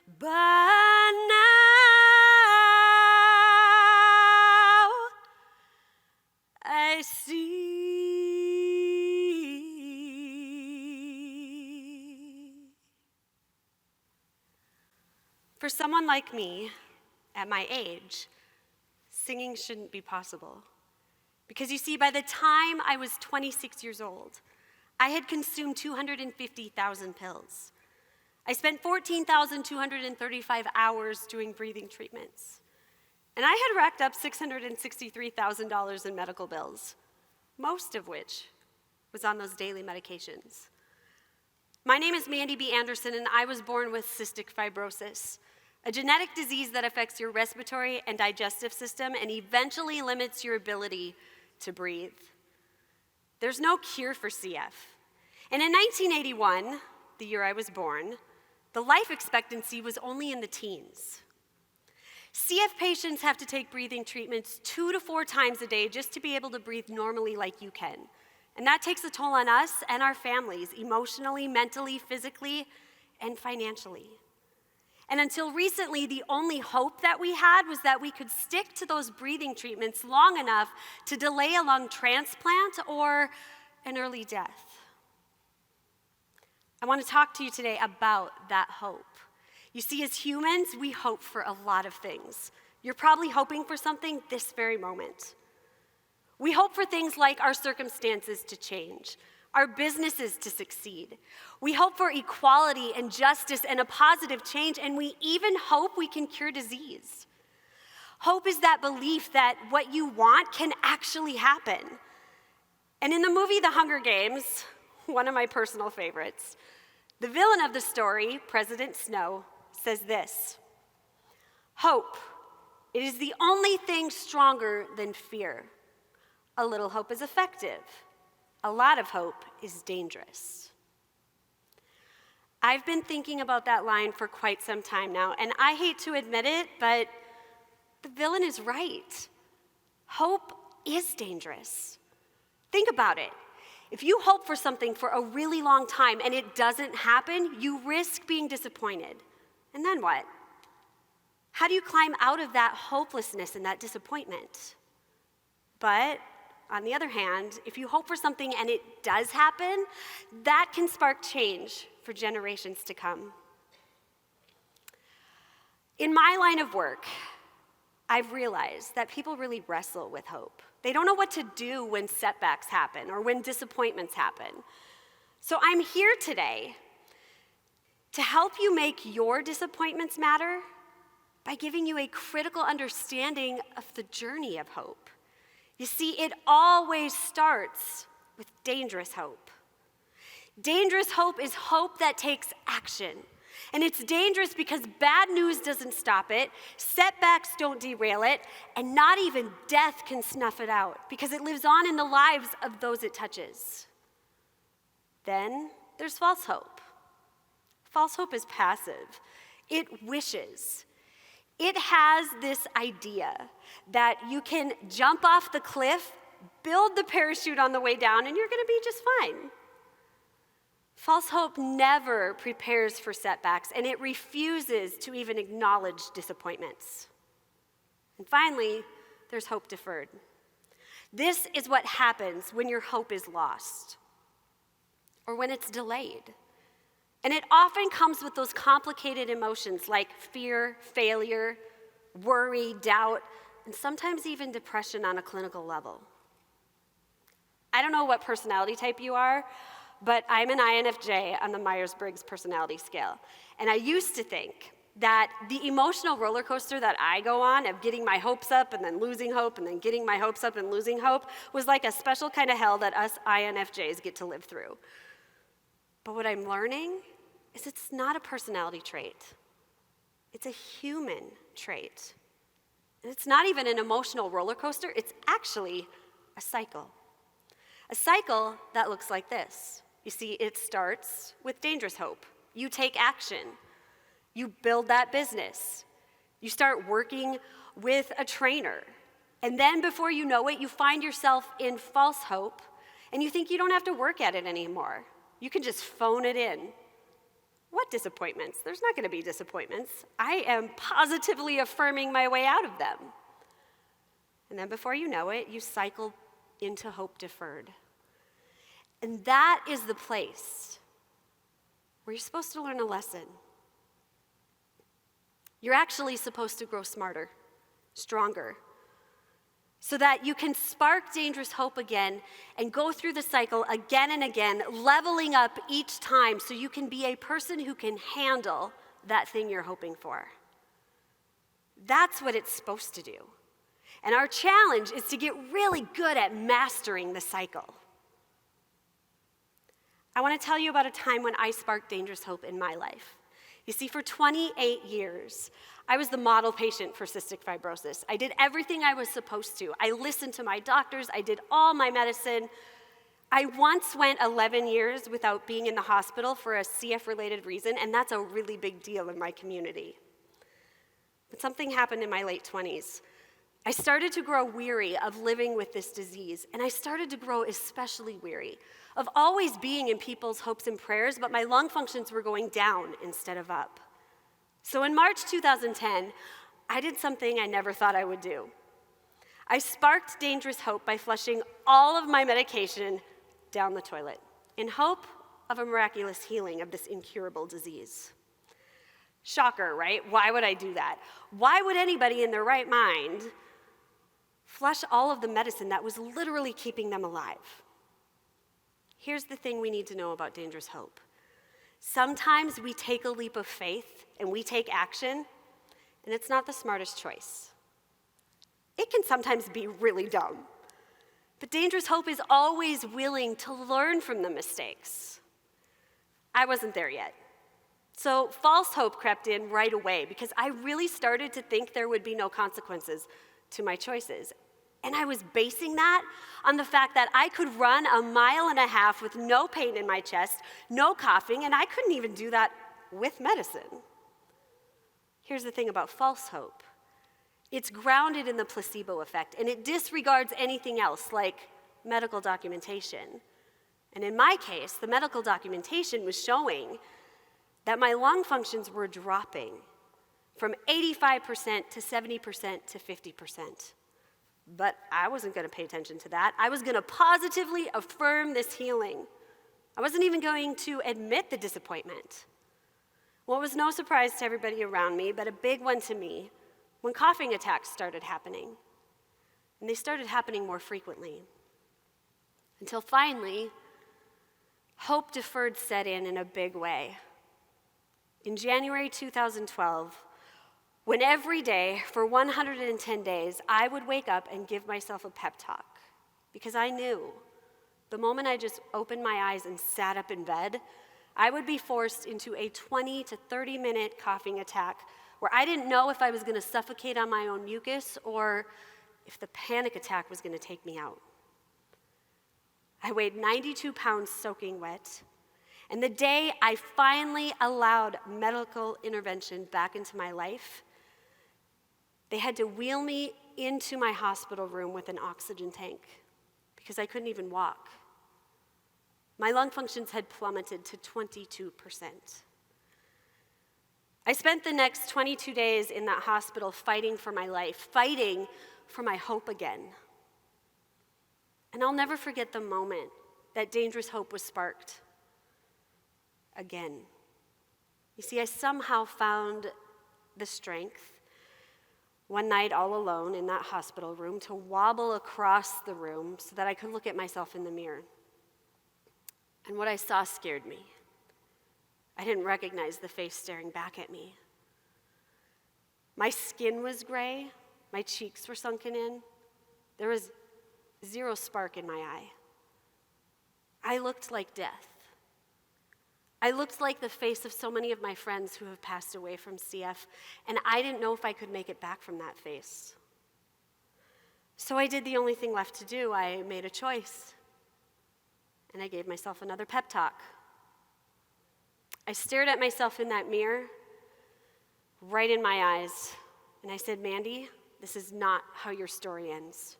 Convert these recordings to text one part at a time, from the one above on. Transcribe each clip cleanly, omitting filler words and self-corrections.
But now I see. For someone like me, at my age, singing shouldn't be possible. Because you see, by the time I was 26 years old, I had consumed 250,000 pills. I spent 14,235 hours doing breathing treatments. And I had racked up $663,000 in medical bills, most of which was on those daily medications. My name is Mandy B. Anderson, and I was born with cystic fibrosis, a genetic disease that affects your respiratory and digestive system and eventually limits your ability to breathe. There's no cure for CF. And in 1981, the year I was born, the life expectancy was only in the teens. CF patients have to take breathing treatments 2 to 4 times a day just to be able to breathe normally like you can. And that takes a toll on us and our families, emotionally, mentally, physically, and financially. And until recently, the only hope that we had was that we could stick to those breathing treatments long enough to delay a lung transplant or an early death. I want to talk to you today about that hope. You see, as humans, we hope for a lot of things. You're probably hoping for something this very moment. We hope for things like our circumstances to change, our businesses to succeed. We hope for equality and justice and a positive change, and we even hope we can cure disease. Hope is that belief that what you want can actually happen. And in the movie The Hunger Games, one of my personal favorites, the villain of the story, President Snow, says this: "Hope, it is the only thing stronger than fear. A little hope is effective. A lot of hope is dangerous." I've been thinking about that line for quite some time now, and I hate to admit it, but the villain is right. Hope is dangerous. Think about it. If you hope for something for a really long time and it doesn't happen, you risk being disappointed. And then what? How do you climb out of that hopelessness and that disappointment? But on the other hand, if you hope for something and it does happen, that can spark change for generations to come. In my line of work, I've realized that people really wrestle with hope. They don't know what to do when setbacks happen or when disappointments happen. So I'm here today to help you make your disappointments matter by giving you a critical understanding of the journey of hope. You see, it always starts with dangerous hope. Dangerous hope is hope that takes action. And it's dangerous because bad news doesn't stop it, setbacks don't derail it, and not even death can snuff it out because it lives on in the lives of those it touches. Then there's false hope. False hope is passive. It wishes. It has this idea that you can jump off the cliff, build the parachute on the way down, and you're going to be just fine. False hope never prepares for setbacks, and it refuses to even acknowledge disappointments. And finally, there's hope deferred. This is what happens when your hope is lost or when it's delayed. And it often comes with those complicated emotions like fear, failure, worry, doubt, and sometimes even depression on a clinical level. I don't know what personality type you are, but I'm an INFJ on the Myers-Briggs personality scale. And I used to think that the emotional roller coaster that I go on of getting my hopes up and then losing hope and then getting my hopes up and losing hope was like a special kind of hell that us INFJs get to live through. But what I'm learning is it's not a personality trait. It's a human trait. And it's not even an emotional roller coaster, it's actually a cycle. A cycle that looks like this. You see, it starts with dangerous hope. You take action. You build that business. You start working with a trainer. And then before you know it, you find yourself in false hope, and you think you don't have to work at it anymore. You can just phone it in. What disappointments? There's not going to be disappointments. I am positively affirming my way out of them. And then before you know it, you cycle into hope deferred. And that is the place where you're supposed to learn a lesson. You're actually supposed to grow smarter, stronger, so that you can spark dangerous hope again and go through the cycle again and again, leveling up each time so you can be a person who can handle that thing you're hoping for. That's what it's supposed to do. And our challenge is to get really good at mastering the cycle. I want to tell you about a time when I sparked dangerous hope in my life. You see, for 28 years, I was the model patient for cystic fibrosis. I did everything I was supposed to. I listened to my doctors. I did all my medicine. I once went 11 years without being in the hospital for a CF-related reason, and that's a really big deal in my community. But something happened in my late 20s. I started to grow weary of living with this disease, and I started to grow especially weary of always being in people's hopes and prayers, but my lung functions were going down instead of up. So in March 2010, I did something I never thought I would do. I sparked dangerous hope by flushing all of my medication down the toilet in hope of a miraculous healing of this incurable disease. Shocker, right? Why would I do that? Why would anybody in their right mind flush all of the medicine that was literally keeping them alive? Here's the thing we need to know about dangerous hope. Sometimes we take a leap of faith and we take action, and it's not the smartest choice. It can sometimes be really dumb. But dangerous hope is always willing to learn from the mistakes. I wasn't there yet. So false hope crept in right away because I really started to think there would be no consequences to my choices. And I was basing that on the fact that I could run 1.5 miles with no pain in my chest, no coughing, and I couldn't even do that with medicine. Here's the thing about false hope. It's grounded in the placebo effect, and it disregards anything else, like medical documentation. And in my case, the medical documentation was showing that my lung functions were dropping from 85% to 70% to 50%. But I wasn't going to pay attention to that. I was going to positively affirm this healing. I wasn't even going to admit the disappointment. Well, it was no surprise to everybody around me, but a big one to me, when coughing attacks started happening. And they started happening more frequently. Until finally, hope deferred set in a big way. In January 2012, when every day for 110 days, I would wake up and give myself a pep talk, because I knew the moment I just opened my eyes and sat up in bed, I would be forced into a 20 to 30-minute coughing attack where I didn't know if I was going to suffocate on my own mucus or if the panic attack was going to take me out. I weighed 92 pounds soaking wet, and the day I finally allowed medical intervention back into my life, they had to wheel me into my hospital room with an oxygen tank because I couldn't even walk. My lung functions had plummeted to 22%. I spent the next 22 days in that hospital fighting for my life, fighting for my hope again. And I'll never forget the moment that dangerous hope was sparked again. You see, I somehow found the strength one night all alone in that hospital room to wobble across the room so that I could look at myself in the mirror. And what I saw scared me. I didn't recognize the face staring back at me. My skin was gray, my cheeks were sunken in. There was zero spark in my eye. I looked like death. I looked like the face of so many of my friends who have passed away from CF, and I didn't know if I could make it back from that face. So I did the only thing left to do. I made a choice, and I gave myself another pep talk. I stared at myself in that mirror, right in my eyes, and I said, Mandy, this is not how your story ends.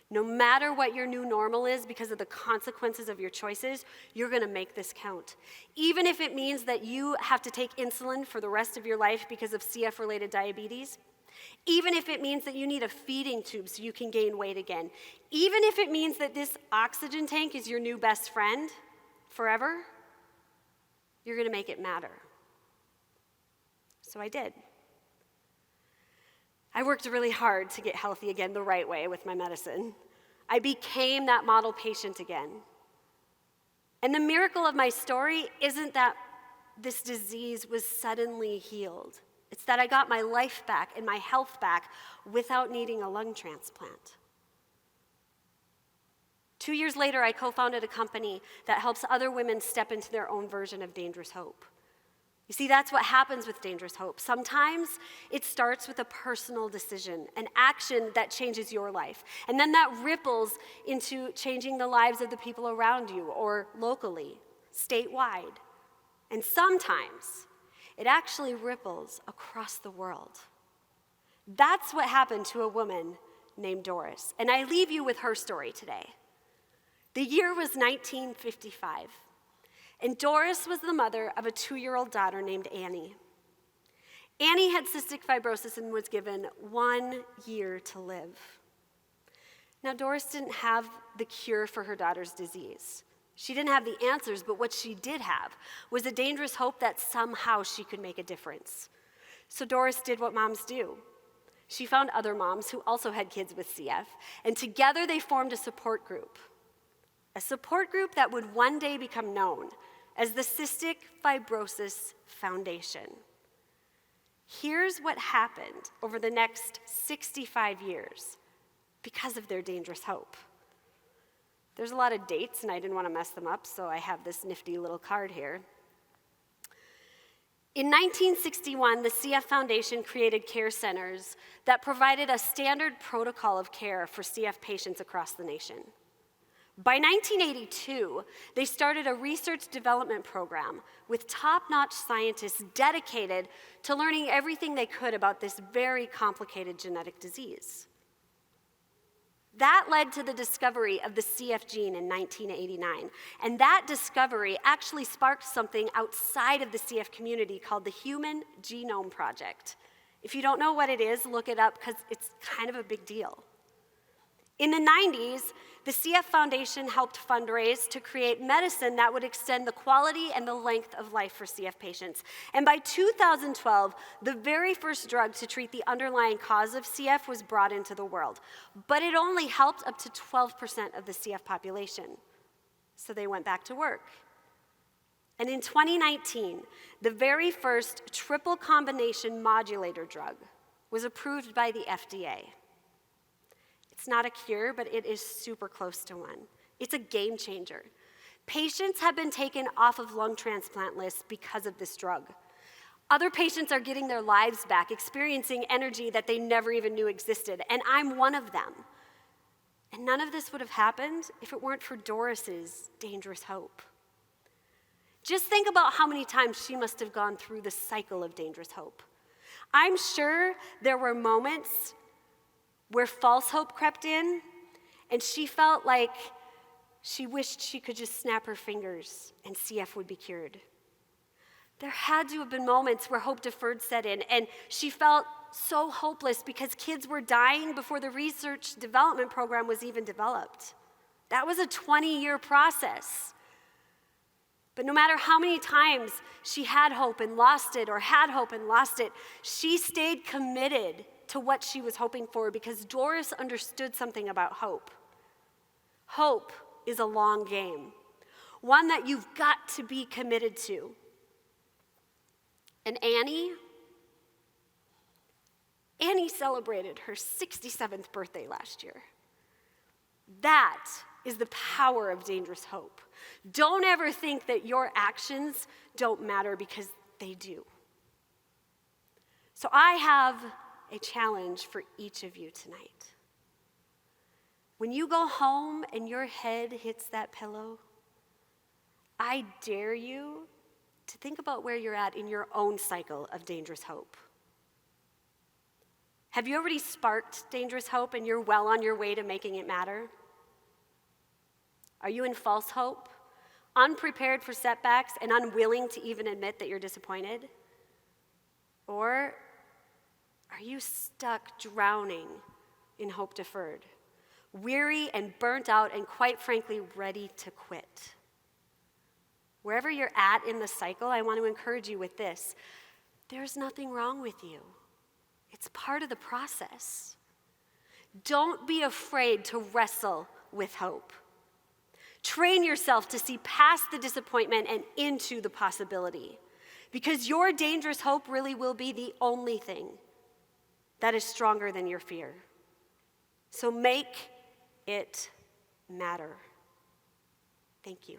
No matter what your new normal is, because of the consequences of your choices, you're gonna make this count. Even if it means that you have to take insulin for the rest of your life because of CF-related diabetes, even if it means that you need a feeding tube so you can gain weight again, even if it means that this oxygen tank is your new best friend forever, you're gonna make it matter. So I did. I worked really hard to get healthy again the right way with my medicine. I became that model patient again. And the miracle of my story isn't that this disease was suddenly healed. It's that I got my life back and my health back without needing a lung transplant. 2 years later, I co-founded a company that helps other women step into their own version of dangerous hope. You see, that's what happens with dangerous hope. Sometimes it starts with a personal decision, an action that changes your life. And then that ripples into changing the lives of the people around you or locally, statewide. And sometimes it actually ripples across the world. That's what happened to a woman named Doris. And I leave you with her story today. The year was 1955. And Doris was the mother of a 2-year-old daughter named Annie. Annie had cystic fibrosis and was given 1 year to live. Now, Doris didn't have the cure for her daughter's disease. She didn't have the answers, but what she did have was a dangerous hope that somehow she could make a difference. So Doris did what moms do. She found other moms who also had kids with CF, and together they formed a support group. A support group that would one day become known as the Cystic Fibrosis Foundation. Here's what happened over the next 65 years because of their dangerous hope. There's a lot of dates, and I didn't want to mess them up, so I have this nifty little card here. In 1961, the CF Foundation created care centers that provided a standard protocol of care for CF patients across the nation. By 1982, they started a research development program with top-notch scientists dedicated to learning everything they could about this very complicated genetic disease. That led to the discovery of the CF gene in 1989, and that discovery actually sparked something outside of the CF community called the Human Genome Project. If you don't know what it is, look it up because it's kind of a big deal. In the 90s, the CF Foundation helped fundraise to create medicine that would extend the quality and the length of life for CF patients. And by 2012, the very first drug to treat the underlying cause of CF was brought into the world. But it only helped up to 12% of the CF population. So they went back to work. And in 2019, the very first triple combination modulator drug was approved by the FDA. It's not a cure, but it is super close to one. It's a game changer. Patients have been taken off of lung transplant lists because of this drug. Other patients are getting their lives back, experiencing energy that they never even knew existed, and I'm one of them. And none of this would have happened if it weren't for Doris's dangerous hope. Just think about how many times she must have gone through the cycle of dangerous hope. I'm sure there were moments where false hope crept in, and she felt like she wished she could just snap her fingers and CF would be cured. There had to have been moments where hope deferred set in, and she felt so hopeless because kids were dying before the research development program was even developed. That was a 20-year process. But no matter how many times she had hope and lost it, or had hope and lost it, she stayed committed to what she was hoping for because Doris understood something about hope. Hope is a long game, one that you've got to be committed to. And Annie celebrated her 67th birthday last year. That is the power of dangerous hope. Don't ever think that your actions don't matter because they do. So I have a challenge for each of you tonight. When you go home and your head hits that pillow, I dare you to think about where you're at in your own cycle of dangerous hope. Have you already sparked dangerous hope and you're well on your way to making it matter? Are you in false hope, unprepared for setbacks, and unwilling to even admit that you're disappointed? Or are you stuck drowning in hope deferred, weary and burnt out, and quite frankly, ready to quit? Wherever you're at in the cycle, I want to encourage you with this. There's nothing wrong with you. It's part of the process. Don't be afraid to wrestle with hope. Train yourself to see past the disappointment and into the possibility, because your dangerous hope really will be the only thing that is stronger than your fear. So make it matter. Thank you.